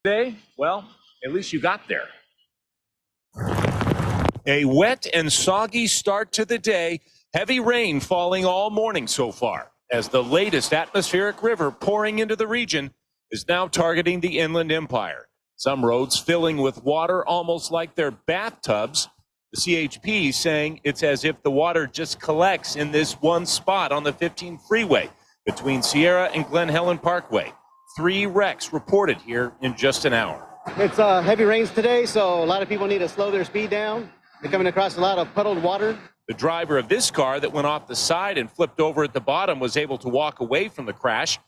Today, well, at least you got there. A wet and soggy start to the day. Heavy rain falling all morning so far as the latest atmospheric river pouring into the region is now targeting the Inland Empire. Some roads filling with water almost like they're bathtubs. The CHP saying it's as if the water just collects in this one spot on the 15 freeway between Sierra and Glen Helen Parkway. 3 wrecks reported here in just an hour. It's heavy rains today, so a lot of people need to slow their speed down. They're coming across a lot of puddled water. The driver of this car that went off the side and flipped over at the bottom was able to walk away from the crash.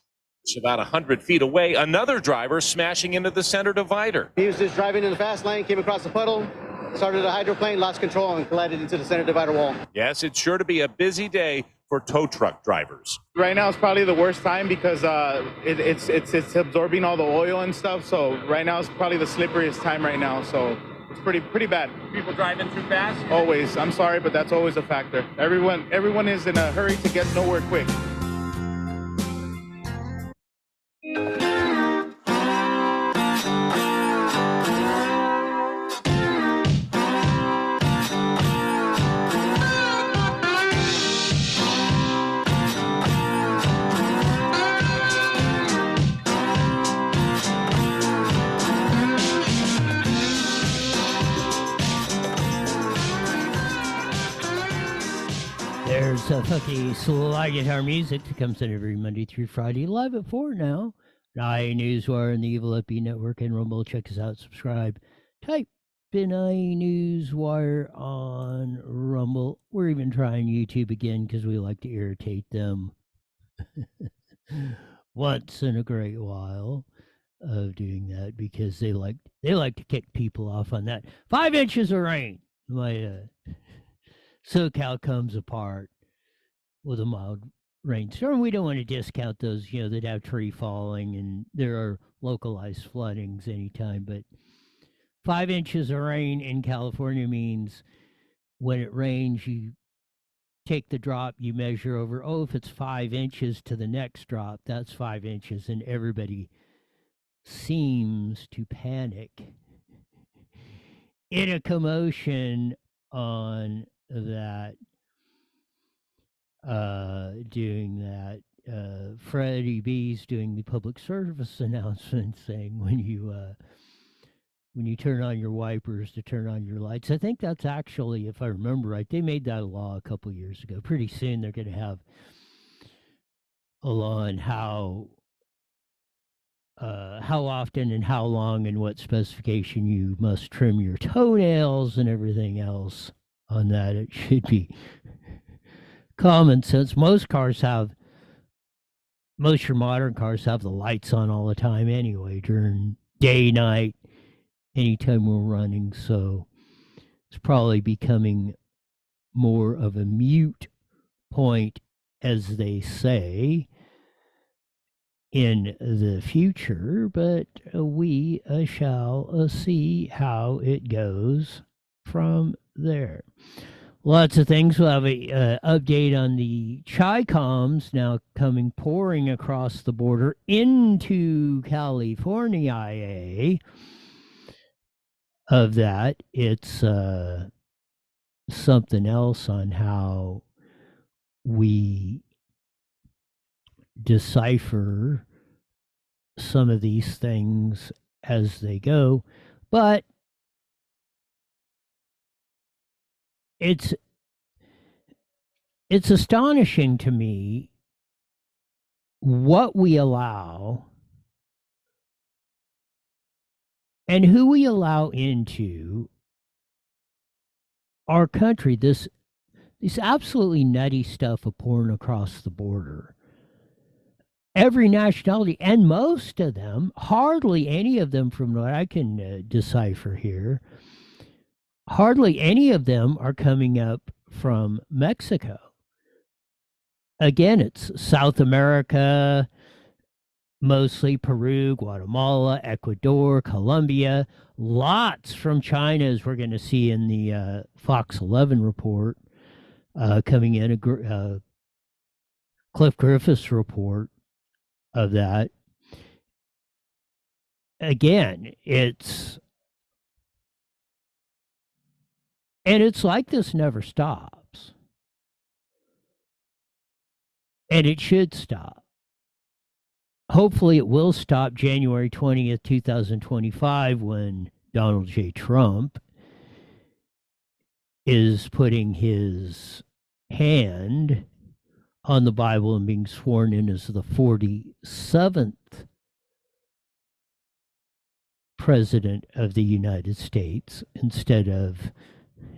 It's about 100 feet away. Another driver smashing into the center divider. He was just driving in the fast lane, came across a puddle, started a hydroplane, lost control, and collided into the center divider wall. Yes, it's sure to be a busy day for tow truck drivers. Right now is probably the worst time because it's absorbing all the oil and stuff. So right now is probably the slipperiest time right now. So it's pretty bad. People driving too fast? Always. I'm sorry, but that's always a factor. Everyone is in a hurry to get nowhere quick. There's funky slide guitar music that comes in every Monday through Friday, live at 4 now. Newswire and the Evil FB Network and Rumble. Check us out, subscribe. Type in Newswire on Rumble. We're even trying YouTube again because we like to irritate them once in a great while of doing that because they like to kick people off on that. 5 inches of rain. My SoCal comes apart with a mild rainstorm. We don't want to discount those, that have tree falling and there are localized floodings anytime. But 5 inches of rain in California means when it rains, you take the drop, you measure over, if it's 5 inches to the next drop, that's 5 inches. And everybody seems to panic in a commotion on that, doing that. Freddie B's doing the public service announcement saying when you turn on your wipers to turn on your lights. I think that's actually, if I remember right, they made that a law a couple years ago. Pretty soon they're going to have a law on how often and how long and what specification you must trim your toenails and everything else on that. It should be common sense. Most your modern cars have the lights on all the time anyway, during day, night, anytime we're running. So it's probably becoming more of a mute point, as they say, in the future, but we shall see how it goes from there. Lots of things. We'll have a update on the Chi-Coms now pouring across the border into California. Of that, it's something else on how we decipher some of these things as they go, but it's astonishing to me what we allow and who we allow into our country. This absolutely nutty stuff of pouring across the border. Every nationality, and most of them, hardly any of them from what I can decipher here, hardly any of them are coming up from Mexico. Again, it's South America, mostly Peru, Guatemala, Ecuador, Colombia. Lots from China, as we're going to see in the Fox 11 report coming in, Cliff Griffith's report of that. again, it's like this never stops. And it should stop. Hopefully it will stop January 20th, 2025, when Donald J. Trump is putting his hand on the Bible and being sworn in as the 47th president of the United States instead of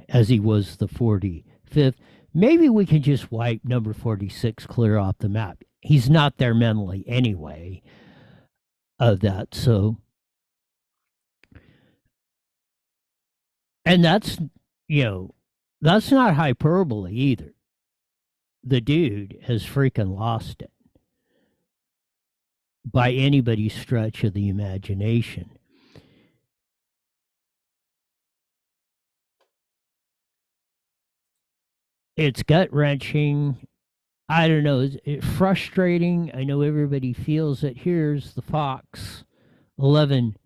as he was the 45th. Maybe we can just wipe number 46 clear off the map. He's not there mentally anyway of that. So, and that's, that's not hyperbole either. The dude has freaking lost it by anybody's stretch of the imagination. It's gut-wrenching. I don't know. It's frustrating. I know everybody feels it. Here's the Fox 11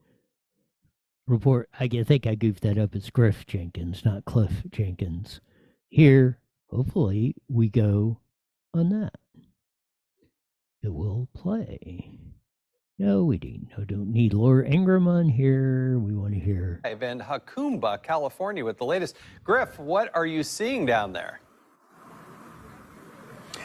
report. I think I goofed that up. It's Griff Jenkins, not Cliff Jenkins. Here, hopefully, we go on that. It will play. No, we don't need Laura Ingram on here. We want to hear. I've been Hakumba, California, with the latest. Griff, what are you seeing down there?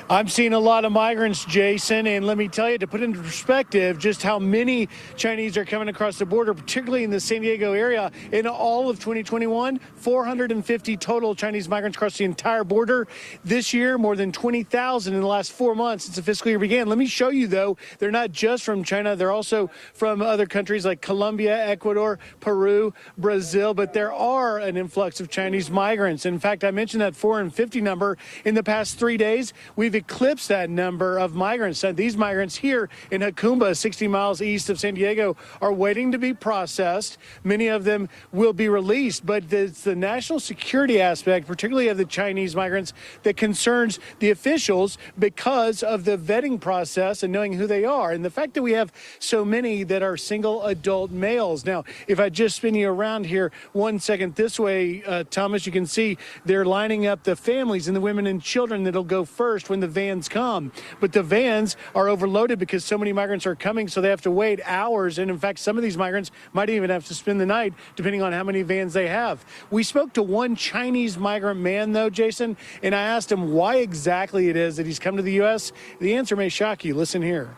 I'm seeing a lot of migrants, Jason, and let me tell you, to put into perspective just how many Chinese are coming across the border, particularly in the San Diego area. In all of 2021, 450 total Chinese migrants crossed the entire border. This year, more than 20,000 in the last 4 months since the fiscal year began. Let me show you, though, they're not just from China. They're also from other countries like Colombia, Ecuador, Peru, Brazil, but there are an influx of Chinese migrants. In fact, I mentioned that 450 number. In the past 3 days, we've eclipsed that number of migrants. And these migrants here in Hakumba, 60 miles east of San Diego, are waiting to be processed. Many of them will be released, but it's the national security aspect, particularly of the Chinese migrants, that concerns the officials because of the vetting process and knowing who they are. And the fact that we have so many that are single adult males. Now, if I just spin you around here 1 second this way, Thomas, you can see they're lining up the families and the women and children that'll go first when the vans come. But the vans are overloaded because so many migrants are coming, so they have to wait hours. And in fact, some of these migrants might even have to spend the night, depending on how many vans they have. We spoke to one Chinese migrant man, though, Jason, and I asked him why exactly it is that he's come to the U.S. The answer may shock you. Listen here.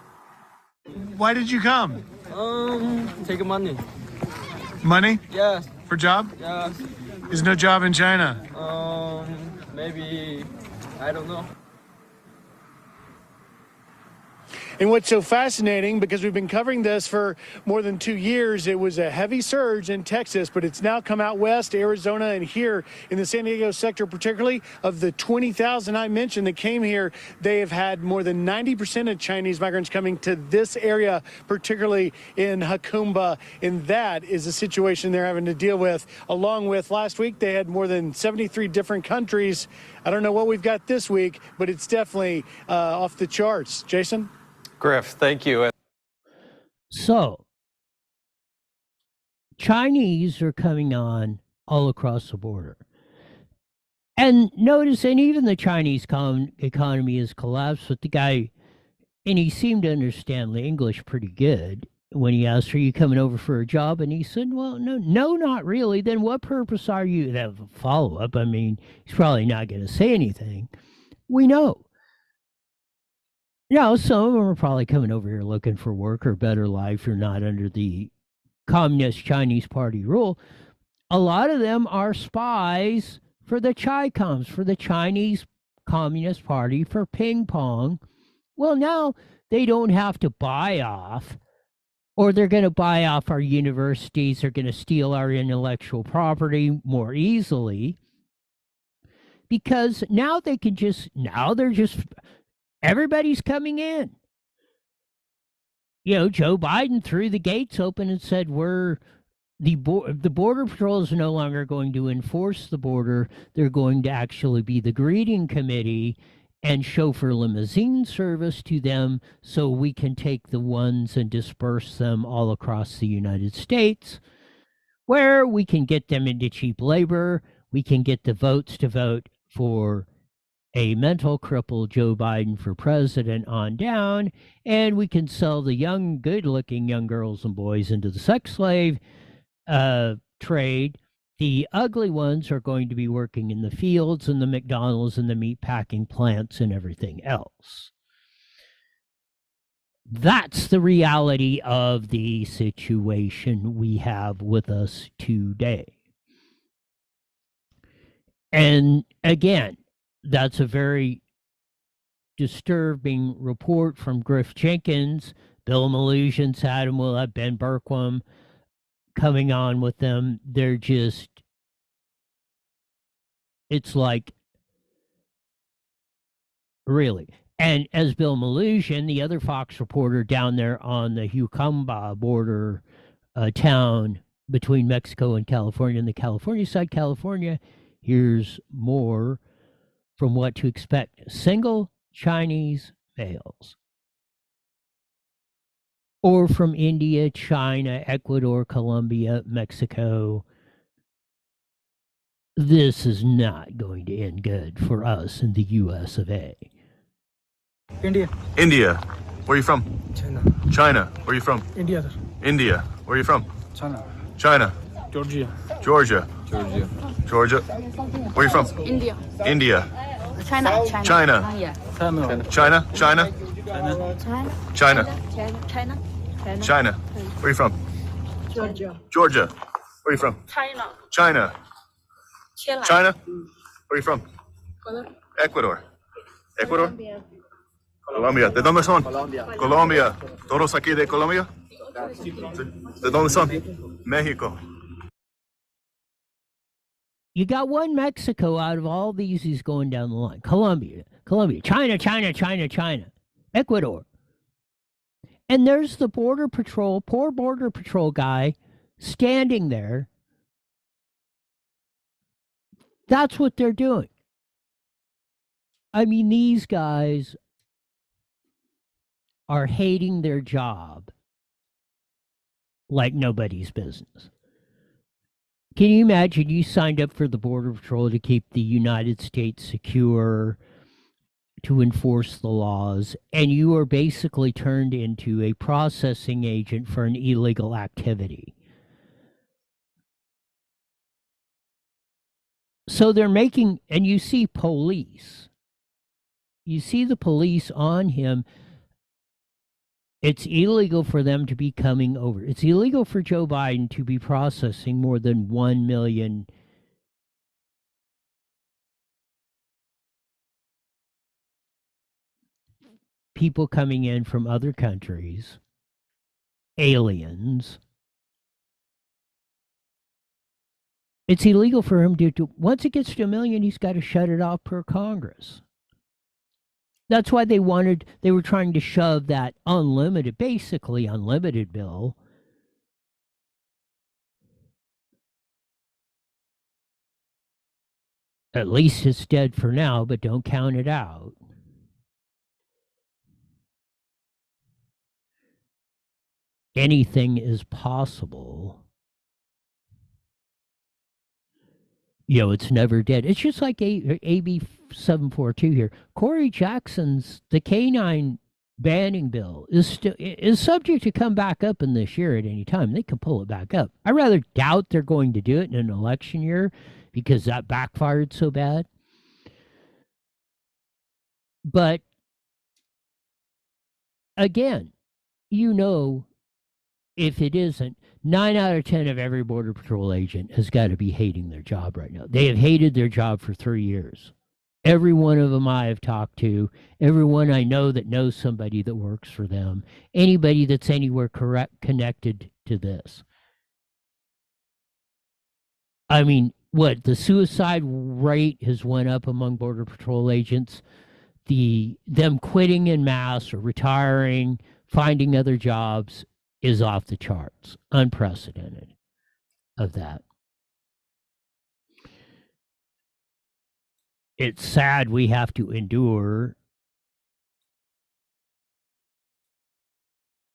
Why did you come? Take money. Money? Yeah. For job? Yeah. There's no job in China. Maybe, I don't know. And what's so fascinating, because we've been covering this for more than 2 years, it was a heavy surge in Texas, but it's now come out west, Arizona, and here in the San Diego sector, particularly of the 20,000 I mentioned that came here, they have had more than 90% of Chinese migrants coming to this area, particularly in Hakumba. And that is a situation they're having to deal with. Along with last week, they had more than 73 different countries. I don't know what we've got this week, but it's definitely off the charts. Jason? Griff, thank you. So, Chinese are coming on all across the border. And notice, and even the Chinese economy has collapsed with the guy, and he seemed to understand English pretty good when he asked, are you coming over for a job? And he said, well, no, not really. Then what purpose are you? That follow-up, I mean, he's probably not going to say anything. We know. Some of them are probably coming over here looking for work or better life or not under the Communist Chinese Party rule. A lot of them are spies for the Chi-Coms, for the Chinese Communist Party, for ping pong. Well, now they don't have to buy off, or they're going to buy off our universities. They're going to steal our intellectual property more easily because now they're just everybody's coming in. Joe Biden threw the gates open and said, the Border Patrol is no longer going to enforce the border. They're going to actually be the greeting committee, and chauffeur limousine service to them so we can take the ones and disperse them all across the United States, where we can get them into cheap labor. We can get the votes to vote for a mental cripple Joe Biden for president on down, and we can sell the young, good-looking young girls and boys into the sex slave trade. The ugly ones are going to be working in the fields and the McDonald's and the meat packing plants and everything else. That's the reality of the situation we have with us today. And again, that's a very disturbing report from Griff Jenkins. Bill Malusian's had him. We'll have Ben Berkwam coming on with them. They're just, it's like, really. And as Bill Malusian, the other Fox reporter down there on the Hucamba border town between Mexico and California, on the California side, California, here's more from what to expect. Single Chinese males, or from India, China, Ecuador, Colombia, Mexico. This is not going to end good for us in the US of A. India. India. Where are you from? China. China. Where are you from? India, sir. India. Where are you from? China. China. Georgia. Georgia. Georgia. Georgia. Where are you from? India. India. China. China. Yeah. China. China. China. China. China. China. China. Where are you from? Georgia. Georgia. Where are you from? China. China. Chile. China. Where are you from? Ecuador. Ecuador. Colombia. ¿De dónde son? Colombia. ¿Todos aquí de Colombia? ¿De dónde son? México. You got one Mexico out of all these who's going down the line. Colombia, China, Ecuador. And there's the Border Patrol, poor Border Patrol guy standing there. That's what they're doing. I mean, these guys are hating their job like nobody's business. Can you imagine you signed up for the Border Patrol to keep the United States secure, to enforce the laws, and you are basically turned into a processing agent for an illegal activity? So they're making, and you see police. You see the police on him. It's illegal for them to be coming over. It's illegal for Joe Biden to be processing more than 1 million people coming in from other countries, aliens. It's illegal for him to, once it gets to 1 million, he's got to shut it off per Congress. That's why they were trying to shove that basically unlimited bill. At least it's dead for now, but don't count it out. Anything is possible. It's never dead. It's just like AB 742 here. Corey Jackson's, the canine banning bill is subject to come back up in this year at any time. They can pull it back up. I rather doubt they're going to do it in an election year because that backfired so bad. But again, if it isn't, 9 out of 10 of every Border Patrol agent has got to be hating their job right now. They have hated their job for 3 years. Every one of them I have talked to, everyone I know that knows somebody that works for them, anybody that's anywhere connected to this. I mean, the suicide rate has went up among Border Patrol agents. Them quitting en masse or retiring, finding other jobs is off the charts. Unprecedented of that. it's sad we have to endure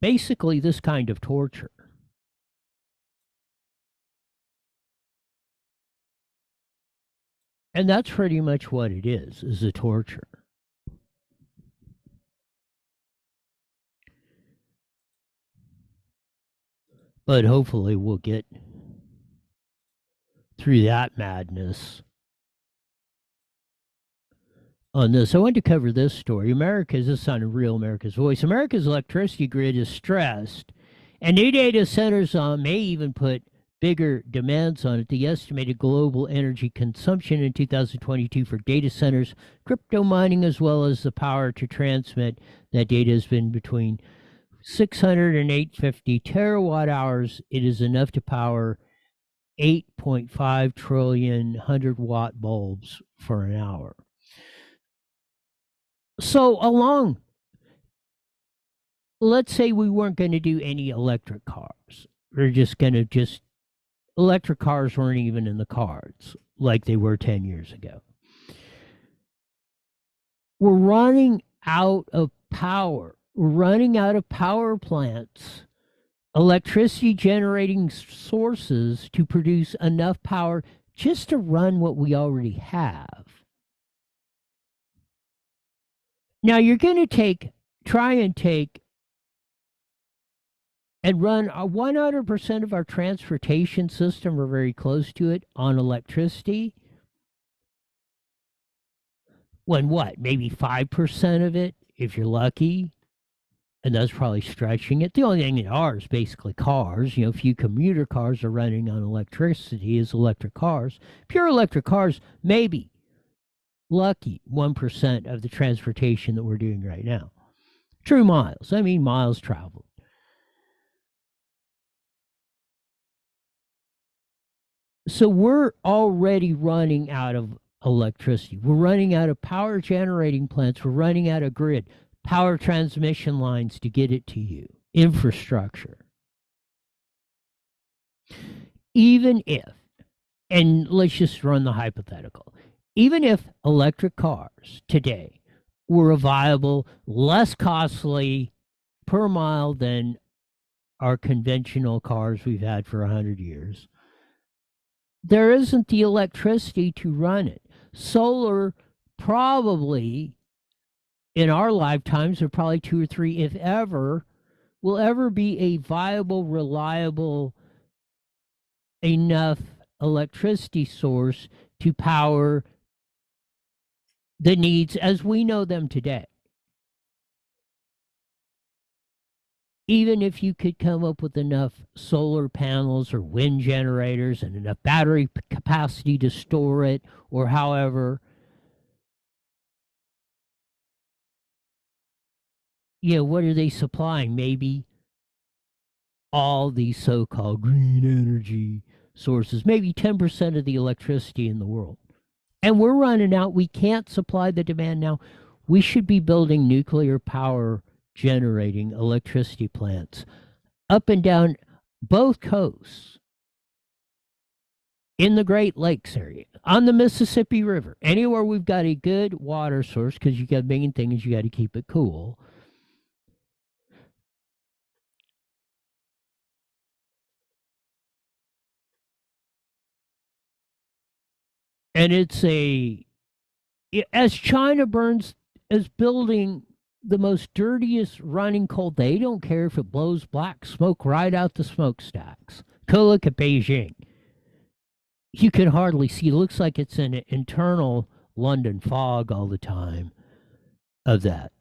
basically this kind of torture. And that's pretty much what it is a torture. But hopefully we'll get through that madness on this. I wanted to cover this story. This is on Real America's Voice. America's electricity grid is stressed, and new data centers may even put bigger demands on it. The estimated global energy consumption in 2022 for data centers, crypto mining, as well as the power to transmit that data has been between 600 and 850 terawatt hours. It is enough to power 8.5 trillion 100-watt bulbs for an hour. So let's say we weren't going to do any electric cars. We're just going to electric cars weren't even in the cards like they were 10 years ago. We're running out of power. We're running out of power plants, electricity generating sources to produce enough power just to run what we already have. Now you're going to try and run 100% of our transportation system, or very close to it, on electricity. When what? Maybe 5% of it, if you're lucky. And that's probably stretching it. The only thing that are is basically cars. A few commuter cars are running on electricity as electric cars. Pure electric cars, maybe. Lucky 1% of the transportation that we're doing right now. True miles. I mean miles traveled. So we're already running out of electricity. We're running out of power generating plants. We're running out of grid, power transmission lines to get it to you, infrastructure. Even if, and let's just run the hypothetical, even if electric cars today were a viable, less costly per mile than our conventional cars we've had for 100 years, there isn't the electricity to run it. Solar probably, in our lifetimes, or probably 2 or 3, if ever, will ever be a viable, reliable, enough electricity source to power the needs as we know them today. Even if you could come up with enough solar panels or wind generators and enough battery capacity to store it, or however, what are they supplying? Maybe all these so-called green energy sources, maybe 10% of the electricity in the world. And we're running out. We can't supply the demand now. We should be building nuclear power generating electricity plants up and down both coasts, in the Great Lakes area, on the Mississippi River, anywhere we've got a good water source, because the main thing is you got to keep it cool. And as China is building the most dirtiest running coal, they don't care if it blows black smoke right out the smokestacks. Go look at Beijing. You can hardly see. It looks like it's an internal London fog all the time of that.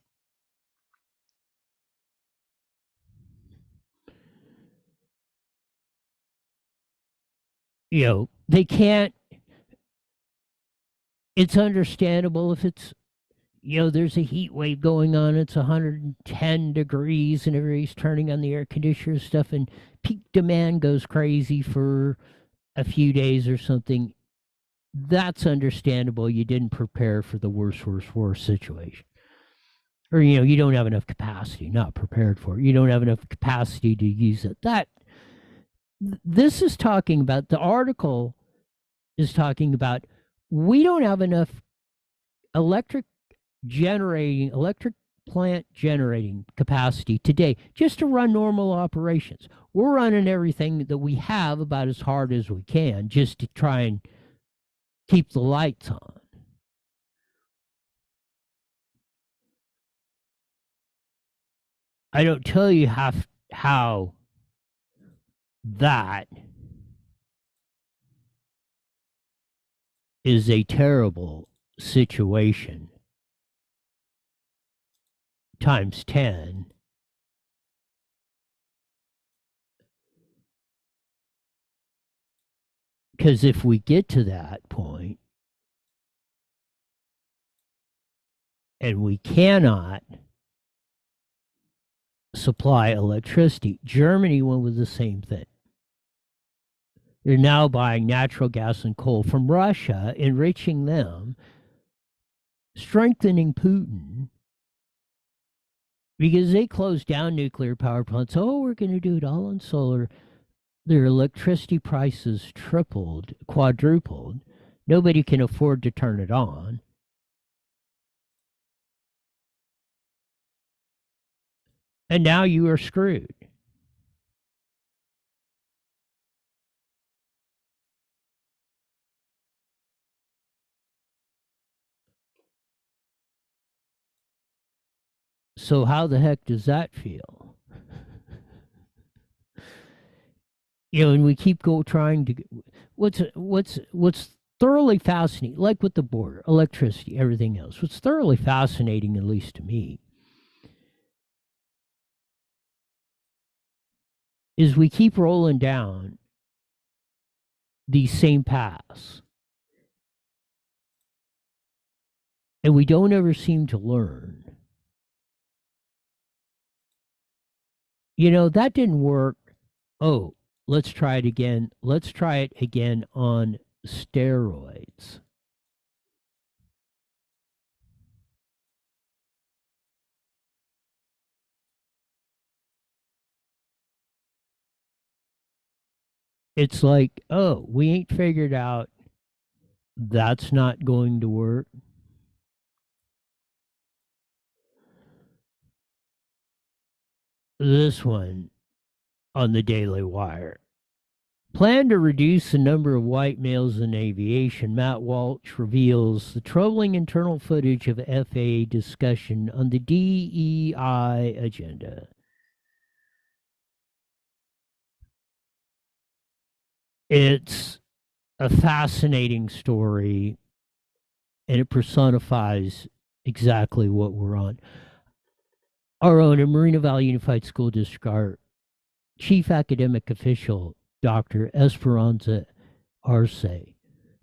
They can't. It's understandable if it's, there's a heat wave going on. It's 110 degrees and everybody's turning on the air conditioner and stuff, and peak demand goes crazy for a few days or something. That's understandable. You didn't prepare for the worst situation. Or, you don't have enough capacity, not prepared for it. You don't have enough capacity to use it. This is talking about, the article is talking about, we don't have enough electric plant generating capacity today just to run normal operations. We're running everything that we have about as hard as we can just to try and keep the lights on. I don't tell you how that is a terrible situation times 10. Because if we get to that point and we cannot supply electricity, Germany went with the same thing. They're now buying natural gas and coal from Russia, enriching them, strengthening Putin, because they closed down nuclear power plants. Oh, we're going to do it all on solar. Their electricity prices tripled, quadrupled. Nobody can afford to turn it on. And now you are screwed. So how the heck does that feel? You know, and we keep trying to. What's thoroughly fascinating, like with the border, electricity, everything else. What's thoroughly fascinating, at least to me, is we keep rolling down these same paths, and we don't ever seem to learn. You know, that didn't work. Oh, let's try it again. Let's try it again on steroids. It's like, oh, we ain't figured out that's not going to work. This one on the Daily Wire. Plan to reduce the number of white males in aviation. Matt Walsh reveals the troubling internal footage of FAA discussion on the DEI agenda. It's a fascinating story, and it personifies exactly what we're on. Our own in Moreno Valley Unified School District, our chief academic official, Dr. Esperanza Arce,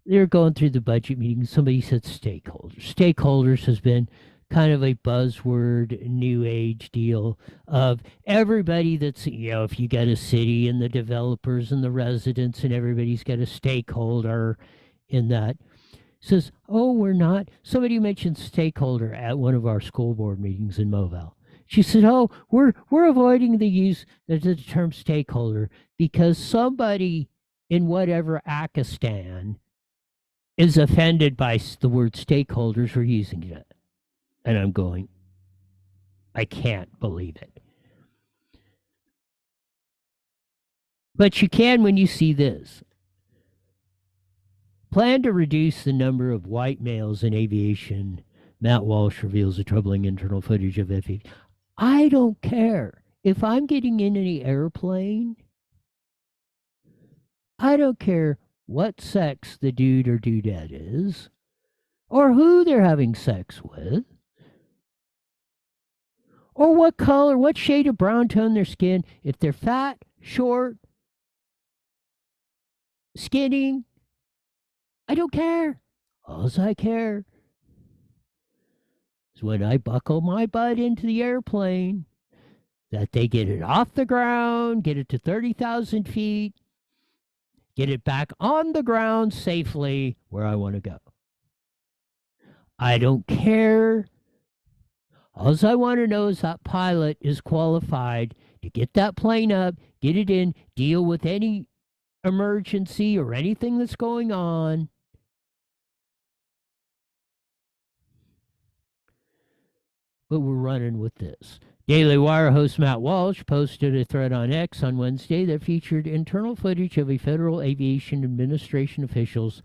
they're going through the budget meeting. Somebody said stakeholders. Stakeholders has been kind of a buzzword, new age deal of everybody that's, you know, if you got a city and the developers and the residents and everybody's got a stakeholder in that. Says, oh, we're not. Somebody mentioned stakeholder at one of our school board meetings in Moville. She said, oh, we're avoiding the use of the term stakeholder because somebody in whatever Akistan is offended by the word stakeholders for using it. And I'm going, I can't believe it. But you can when you see this. Plan to reduce the number of white males in aviation. Matt Walsh reveals the troubling internal footage of FAA. I don't care. If I'm getting in any airplane, I don't care what sex the dude or dudette is, or who they're having sex with, or what color, what shade of brown tone their skin. If they're fat, short, skinny, I don't care. All I care is when I buckle my butt into the airplane, that they get it off the ground, get it to 30,000 feet, get it back on the ground safely where I want to go. I don't care. All I want to know is that pilot is qualified to get that plane up, get it in, deal with any emergency or anything that's going on. but we're running with this. Daily Wire host Matt Walsh posted a thread on X on Wednesday that featured internal footage of a Federal Aviation Administration officials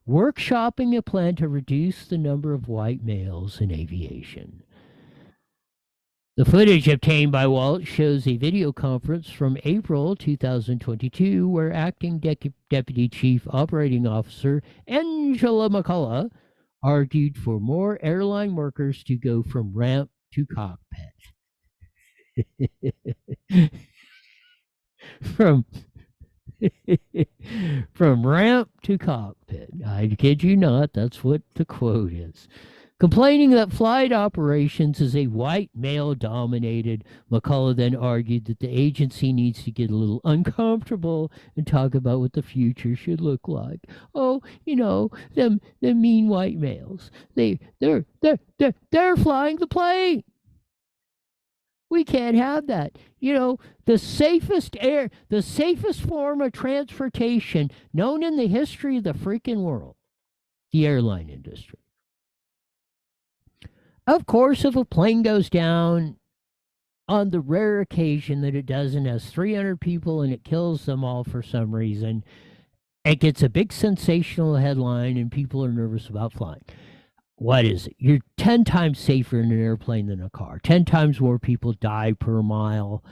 workshopping a plan to reduce the number of white males in aviation. The footage obtained by Walsh shows a video conference from April 2022 where acting Deputy Chief Operating Officer Angela McCullough argued for more airline workers to go from ramp to cockpit. from from ramp to cockpit. I kid you not, that's what the quote is. Complaining that flight operations is a white male dominated, McCullough then argued that the agency needs to get a little uncomfortable and talk about what the future should look like. Oh, you know, them mean white males. They're flying the plane. We can't have that. You know, the safest form of transportation known in the history of the freaking world, the airline industry. Of course, if a plane goes down, on the rare occasion that it does and has 300 people and it kills them all for some reason, it gets a big sensational headline and people are nervous about flying. What is it? You're 10 times safer in an airplane than a car. 10 times more people die per mile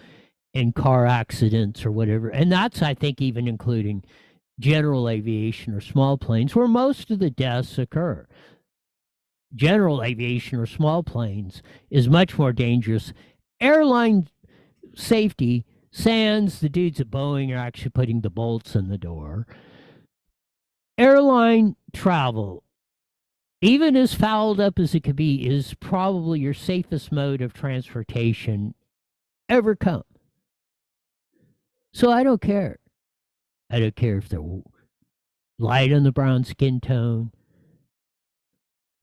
in car accidents or whatever. And that's, I think, even including general aviation or small planes where most of the deaths occur. General aviation or small planes is much more dangerous. Airline safety, sans the dudes at Boeing are actually putting the bolts in the door. Airline travel, even as fouled up as it could be, is probably your safest mode of transportation ever come. So I don't care. I don't care if they're light on the brown skin tone.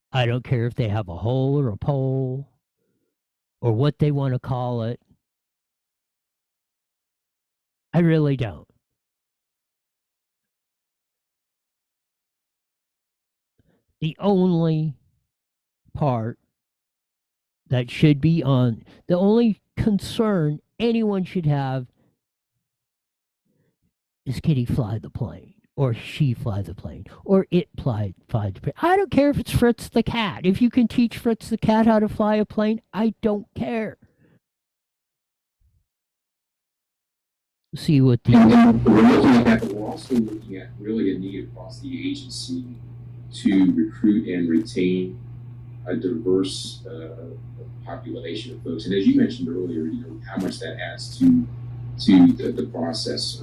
I don't care if they have a hole or a pole or what they want to call it. I really don't. The only part that should be on, the only concern anyone should have is can he fly the plane? Or she fly the plane, or it fly the plane. I don't care if it's Fritz the cat. If you can teach Fritz the cat how to fly a plane, I don't care. See what the... We're also looking at really a need across the agency to recruit and retain a diverse population of folks. And as you mentioned earlier, you know, how much that adds to the process.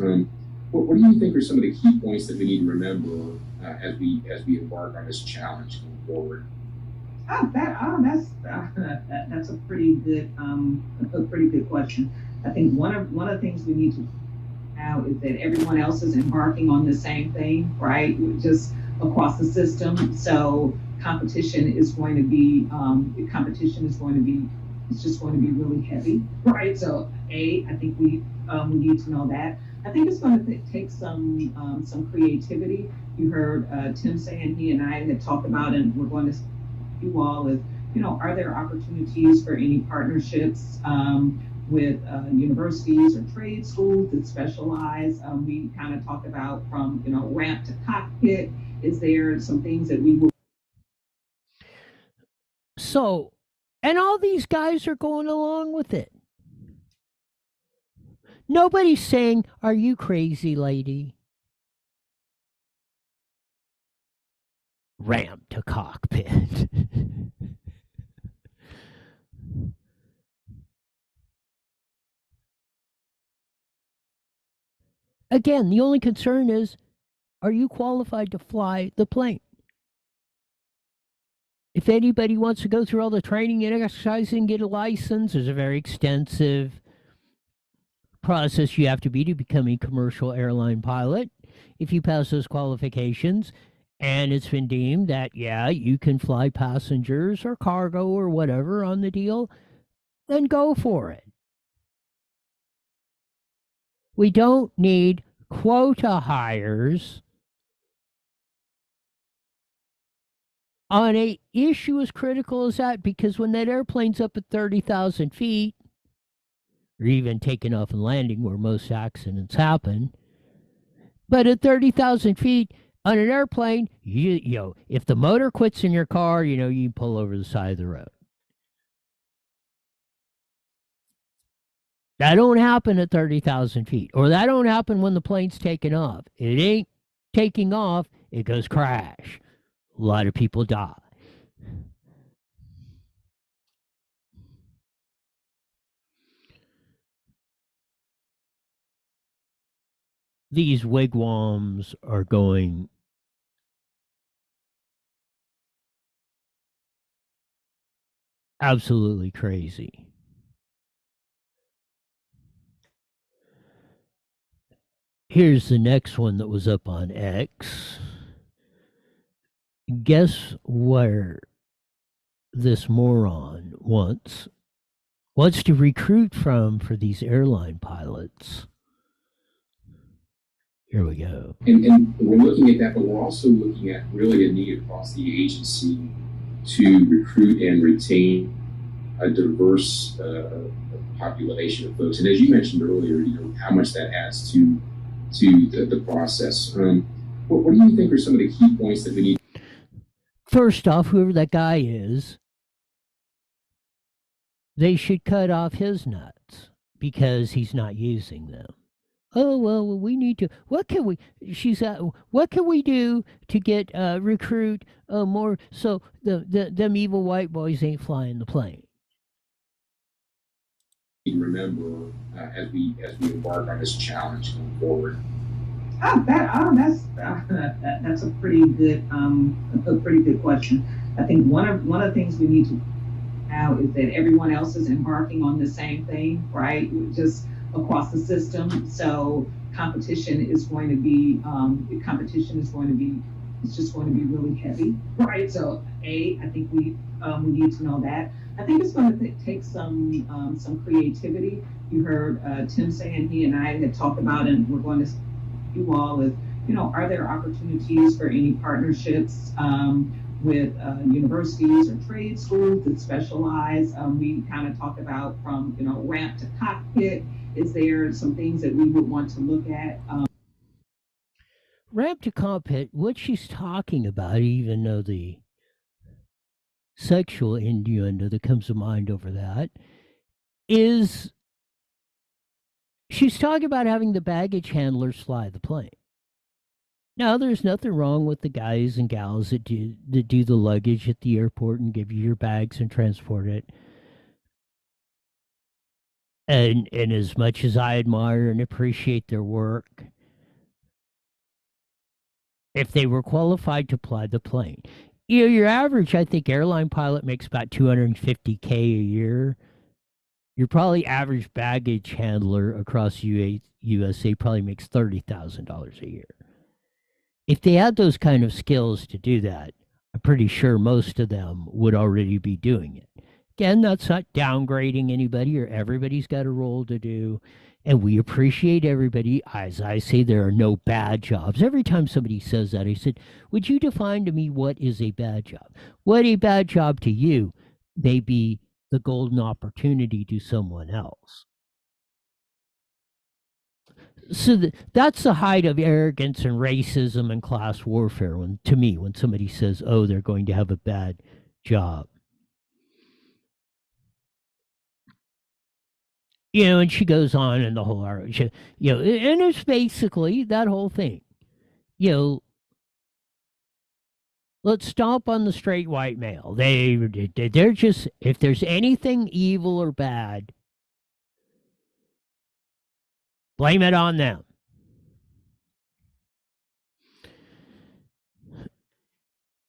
What do you think are some of the key points that we need to remember as we embark on this challenge going forward? That's a pretty good question. I think one of the things we need to now is that everyone else is embarking on the same thing, right? Just across the system. So competition is going to be it's just going to be really heavy, right? So I think we need to know that. I think it's going to take some creativity. You heard Tim saying he and I had talked about, and we're going to you all is, you know, are there opportunities for any partnerships with universities or trade schools that specialize? We kind of talked about from, you know, ramp to cockpit. Is there some things that we will? So, and all these guys are going along with it. Nobody's saying, are you crazy, lady? Ramp to cockpit. Again, the only concern is, are you qualified to fly the plane? If anybody wants to go through all the training and exercising and get a license, there's a very extensive process you have to become a commercial airline pilot. If you pass those qualifications and it's been deemed that, yeah, you can fly passengers or cargo or whatever on the deal, then go for it. We don't need quota hires on a issue as critical as that, because when that airplane's up at 30,000 feet, or even taking off and landing where most accidents happen, but at 30,000 feet on an airplane, you know, if the motor quits in your car, you know, you pull over the side of the road. That don't happen at 30,000 feet, or that don't happen when the plane's taking off. It ain't taking off, it goes crash. A lot of people die. These wigwams are going absolutely crazy. Here's the next one that was up on X. Guess where this moron wants to recruit from for these airline pilots? Here we go. And we're looking at that, but we're also looking at really a need across the agency to recruit and retain a diverse population of folks. And as you mentioned earlier, you know, how much that adds to the process. What do you think are some of the key points that we need? First off, whoever that guy is, they should cut off his nuts because he's not using them. Oh, well, we need to, what can we do to get, recruit more so them evil white boys ain't flying the plane? Remember, as we embark on this challenge going forward. That's a pretty good question. I think one of the things we need to now is that everyone else is embarking on the same thing, right? Just across the system. So competition is going to be it's just going to be really heavy, right? So I think we need to know that. I think it's going to take some creativity. You heard Tim saying he and I had talked about, and we're going to you all is, you know, are there opportunities for any partnerships with universities or trade schools that specialize? We kind of talked about from, you know, ramp to cockpit. Is there some things that we would want to look at? Ramp to cockpit, what she's talking about, even though the sexual innuendo that comes to mind over that, is she's talking about having the baggage handlers fly the plane. Now, there's nothing wrong with the guys and gals that do the luggage at the airport and give you your bags and transport it. And as much as I admire and appreciate their work, if they were qualified to fly the plane, you know, your average, I think, airline pilot makes about $250K a year. Your probably average baggage handler across USA probably makes $30,000 a year. If they had those kind of skills to do that, I'm pretty sure most of them would already be doing it. Again, that's not downgrading anybody, or everybody's got a role to do, and we appreciate everybody. As I say, there are no bad jobs. Every time somebody says that, I said, would you define to me what is a bad job? What a bad job to you may be the golden opportunity to someone else. So that's the height of arrogance and racism and class warfare, to me, when somebody says, oh, they're going to have a bad job. You know, and she goes on in the whole argument, you know, and it's basically that whole thing. You know, let's stomp on the straight white male. They're just, if there's anything evil or bad, blame it on them.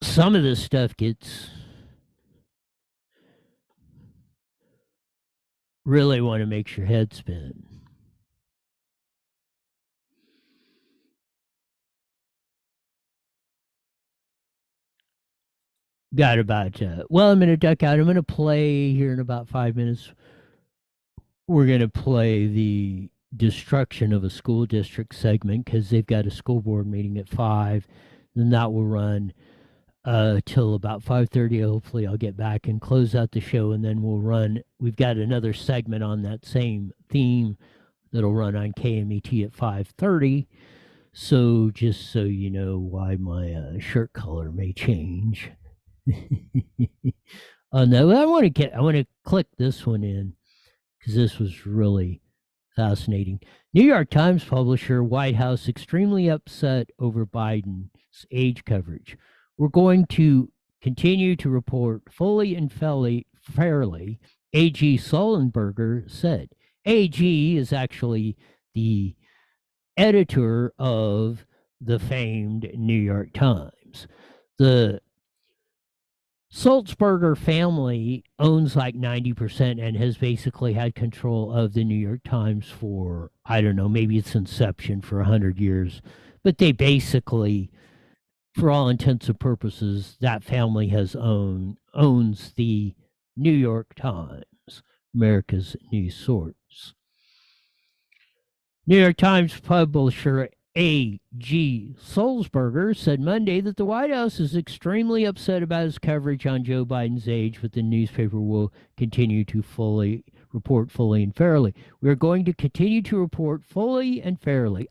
Some of this stuff gets really want to make your head spin. Got about, well, I'm going to duck out. I'm going to play here in about 5 minutes. We're going to play the destruction of a school district segment because they've got a school board meeting at 5. Then that will run till about 5:30. Hopefully I'll get back and close out the show, and then we've got another segment on that same theme that'll run on KMET at 5:30. So just so you know why my shirt color may change. No, I want to click this one in because this was really fascinating. New York Times publisher, White House extremely upset over Biden's age coverage. We're going to continue to report fully and fairly, A.G. Sullenberger said. A.G. is actually the editor of the famed New York Times. The Sulzberger family owns like 90% and has basically had control of the New York Times for, I don't know, maybe its inception for 100 years. But they basically, for all intents and purposes, that family owns the New York Times, America's news source. New York Times publisher A.G. Sulzberger said Monday that the White House is extremely upset about his coverage on Joe Biden's age, but the newspaper will continue to report fully and fairly. We are going to continue to report fully and fairly.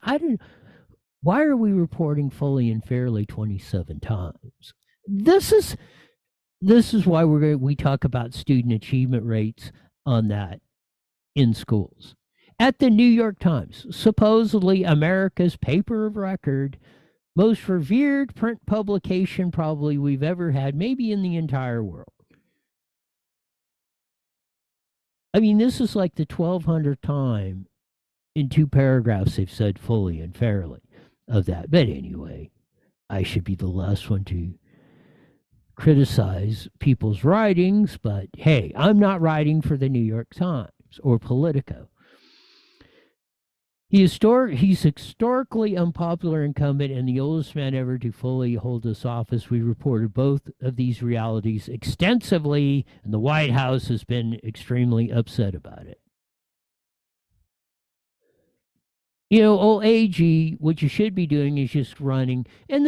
Why are we reporting fully and fairly 27 times? This is why we talk about student achievement rates on that in schools. At the New York Times, supposedly America's paper of record, most revered print publication probably we've ever had, maybe in the entire world. I mean, this is like the 1200th time in 2 paragraphs they've said fully and fairly of that. But anyway, I should be the last one to criticize people's writings, but hey, I'm not writing for the New York Times or Politico. He's historically unpopular incumbent and the oldest man ever to fully hold this office. We reported both of these realities extensively, and the White House has been extremely upset about it. You know, old AG, what you should be doing is just running, and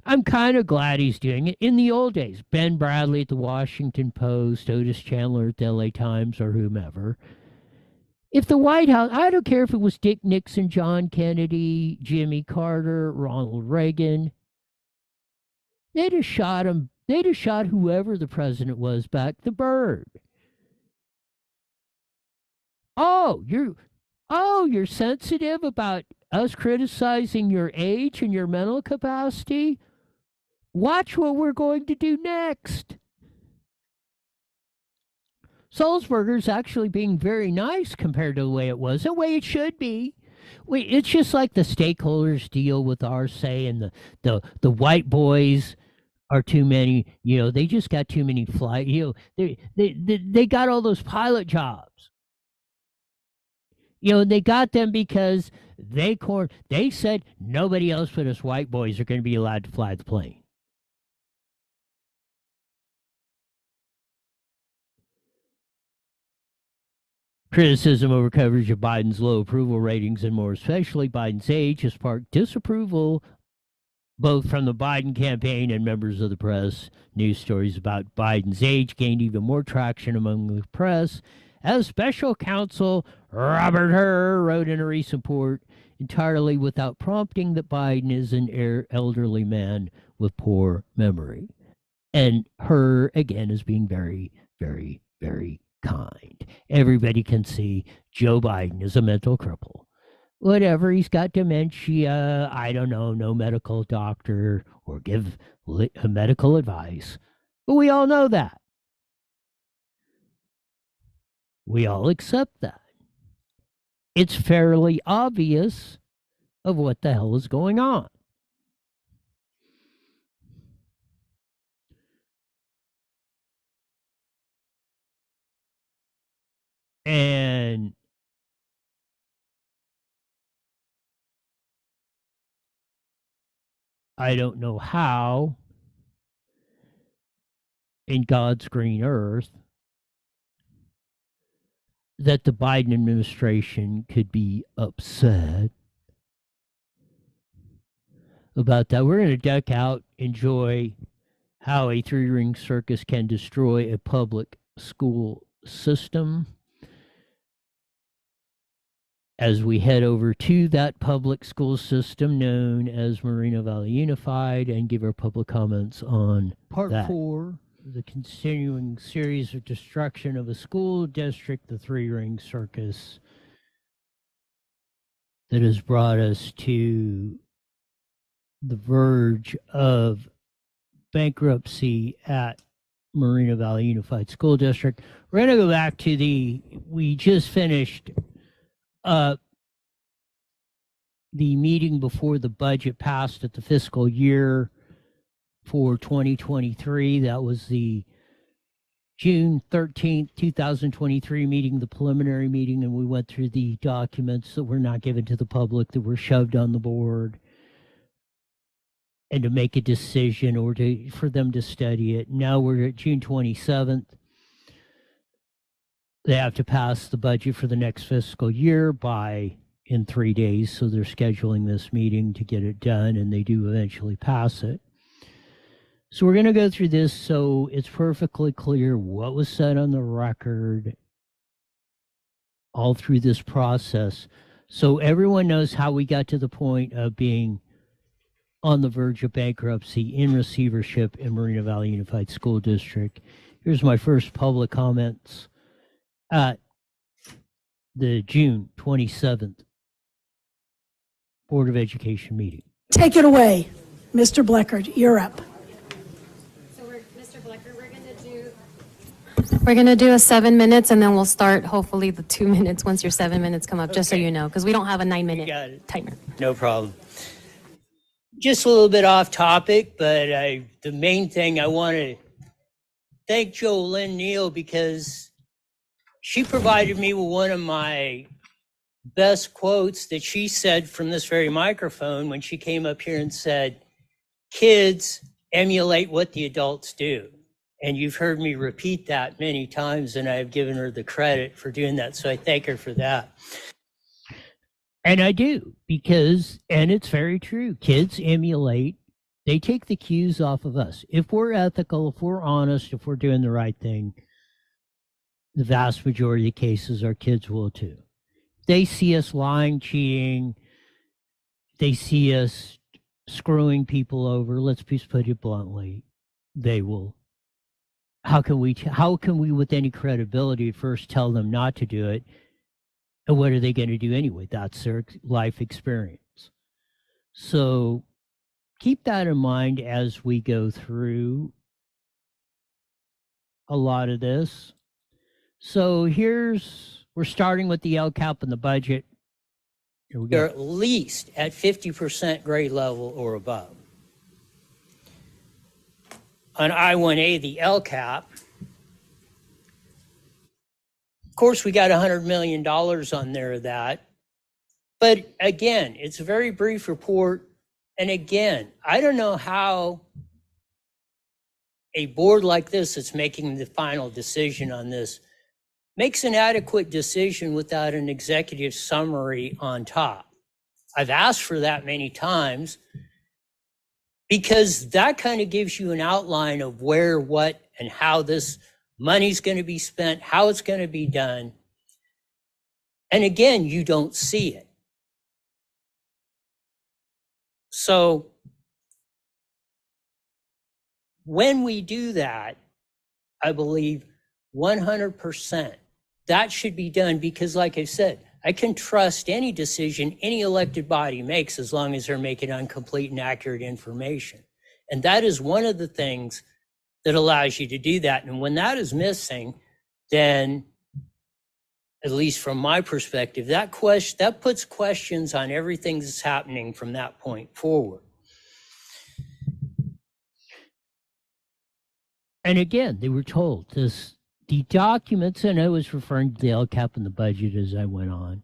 I'm kind of glad he's doing it. In the old days, Ben Bradley at the Washington Post, Otis Chandler at the LA Times, or whomever. If the White House, I don't care if it was Dick Nixon, John Kennedy, Jimmy Carter, Ronald Reagan, they'd have shot him. They'd have shot whoever the president was back the bird. Oh, you're sensitive about us criticizing your age and your mental capacity? Watch what we're going to do next. Sulzberger's actually being very nice compared to the way it was, the way it should be. It's just like the stakeholders deal with our say, and the white boys are too many. You know, they just got too many flight. You know, they got all those pilot jobs. You know, they got them because they said nobody else but us white boys are going to be allowed to fly the plane. Criticism over coverage of Biden's low approval ratings and more especially Biden's age has sparked disapproval both from the Biden campaign and members of the press. News stories about Biden's age gained even more traction among the press, as special counsel Robert Hur wrote in a recent report entirely without prompting that Biden is an elderly man with poor memory. And Hur, again, is being very, very, very kind. Everybody can see Joe Biden is a mental cripple. Whatever, he's got dementia, I don't know, no medical doctor or give medical advice. But we all know that. We all accept that. It's fairly obvious of what the hell is going on. And I don't know how in God's green earth that the Biden administration could be upset about that. We're going to duck out, enjoy how a three-ring circus can destroy a public school system. As we head over to that public school system known as Moreno Valley Unified and give our public comments on Part 4, the continuing series of destruction of a school district, the three-ring circus that has brought us to the verge of bankruptcy at Moreno Valley Unified School District. We're going to go back to we just finished the meeting before the budget passed at the fiscal year for 2023. That was the June 13th, 2023 meeting, the preliminary meeting, and we went through the documents that were not given to the public that were shoved on the board and to make a decision or for them to study it. Now we're at June 27th. They have to pass the budget for the next fiscal year in 3 days. So they're scheduling this meeting to get it done, and they do eventually pass it. So we're going to go through this so it's perfectly clear what was said on the record all through this process. So everyone knows how we got to the point of being on the verge of bankruptcy in receivership in Moreno Valley Unified School District. Here's my first public comments at the June 27th Board of Education meeting. Take it away, Mr. Bleckert. You're up. So Mr. Bleckert, we're going to do a 7 minutes, and then we'll start hopefully the 2 minutes once your 7 minutes come up, just so you know, because we don't have a 9-minute timer. No problem. Just a little bit off topic, but the main thing I want to thank Jolynn Neal because she provided me with one of my best quotes that she said from this very microphone when she came up here and said, "Kids emulate what the adults do." And you've heard me repeat that many times, and I've given her the credit for doing that. So I thank her for that. And I do, and it's very true, kids emulate, they take the cues off of us. If we're ethical, if we're honest, if we're doing the right thing, the vast majority of cases our kids will too. They see us lying, cheating, they see us screwing people over, let's just put it bluntly, they will. How can we with any credibility first tell them not to do it? And what are they going to do anyway? That's their life experience. So keep that in mind as we go through a lot of this. So we're starting with the LCAP and the budget. Here we go. They're at least at 50% grade level or above. On I-1A, the LCAP, of course, we got $100 million on there of that. But again, it's a very brief report. And again, I don't know how a board like this that's making the final decision on this makes an adequate decision without an executive summary on top. I've asked for that many times because that kind of gives you an outline of where, what, and how this money's going to be spent, how it's going to be done. And again, you don't see it. So when we do that, I believe 100% that should be done because, like I said, I can trust any decision any elected body makes as long as they're making on complete and accurate information. And that is one of the things that allows you to do that. And when that is missing, then, at least from my perspective, that puts questions on everything that's happening from that point forward. And again, they were told the documents, and I was referring to the LCAP and the budget as I went on.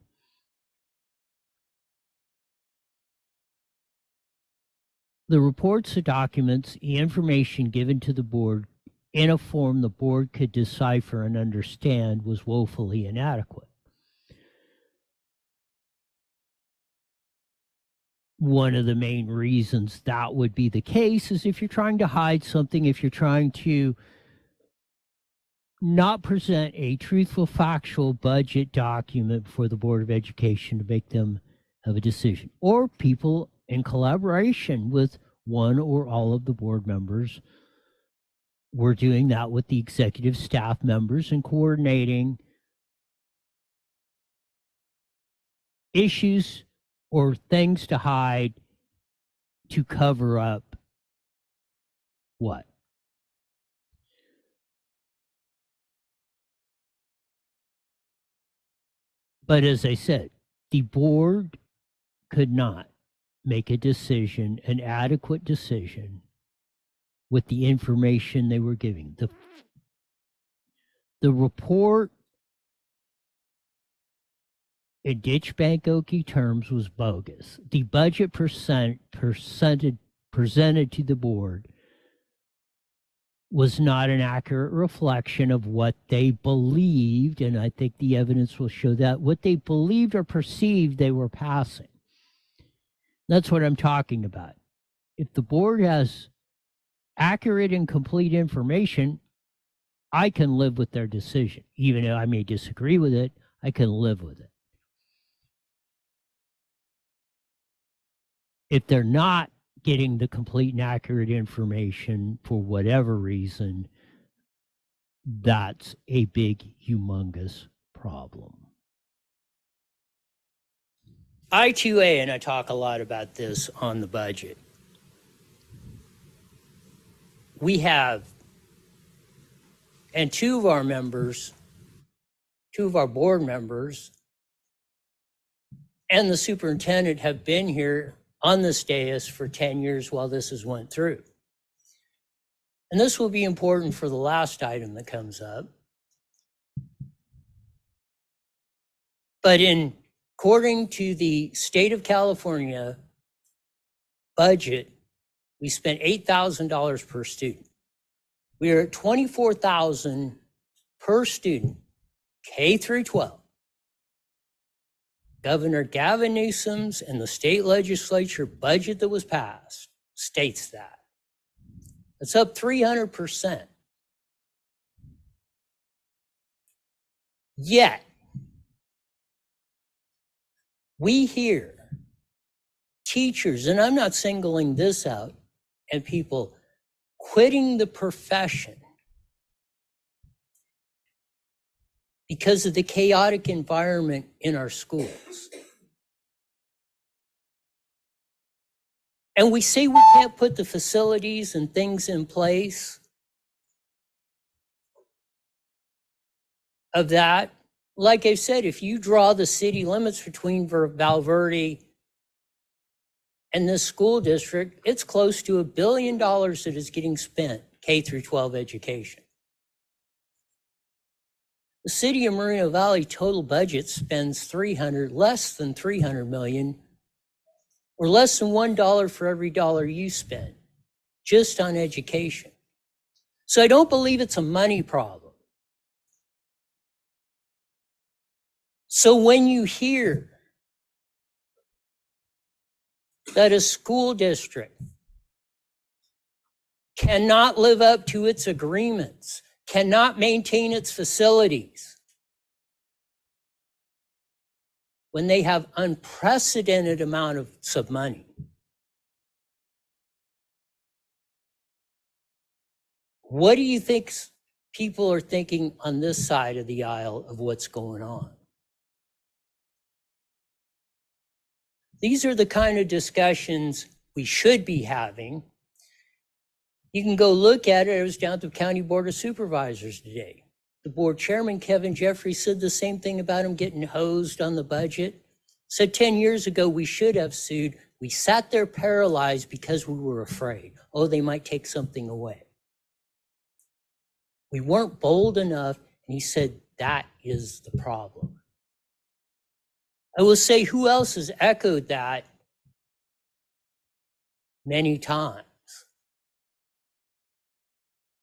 The reports, the documents, the information given to the board in a form the board could decipher and understand was woefully inadequate. one of the main reasons that would be the case is if you're trying to hide something, if you're trying to not present a truthful, factual budget document for the Board of Education to make them have a decision, or people in collaboration with one or all of the board members were doing that with the executive staff members and coordinating issues or things to hide to cover up what? But as I said, the board could not make a decision, an adequate decision, with the information they were giving. The report in Ditch Bank Okie terms was bogus. The budget presented to the board was not an accurate reflection of what they believed, and I think the evidence will show that, what they believed or perceived they were passing. That's what I'm talking about. If the board has accurate and complete information, I can live with their decision. Even though I may disagree with it, I can live with it. If they're not getting the complete and accurate information for whatever reason, that's a big, humongous problem. I2A, and I talk a lot about this on the budget. We have, and two of our board members, and the superintendent have been here on this dais for 10 years while this has went through. And this will be important for the last item that comes up. But according to the state of California budget, we spent $8,000 per student. We are at $24,000 per student, K through 12. Governor Gavin Newsom's and the state legislature budget that was passed states that. It's up 300%. Yet, we hear teachers, and I'm not singling this out, and people quitting the profession because of the chaotic environment in our schools. And we say we can't put the facilities and things in place of that. Like I said, if you draw the city limits between Val Verde and this school district, it's close to $1 billion that is getting spent K through 12 education. The city of Moreno Valley total budget spends less than $300 million, or less than $1 for every dollar you spend, just on education. So I don't believe it's a money problem. So when you hear that a school district cannot live up to its agreements, cannot maintain its facilities, when they have unprecedented amounts of money, what do you think people are thinking on this side of the aisle of what's going on? These are the kind of discussions we should be having. You can go look at it. I was down at the County Board of Supervisors today. The board chairman, Kevin Jeffries, said the same thing about him getting hosed on the budget. Said 10 years ago, we should have sued. We sat there paralyzed because we were afraid. Oh, they might take something away. We weren't bold enough, and he said that is the problem. I will say, who else has echoed that many times?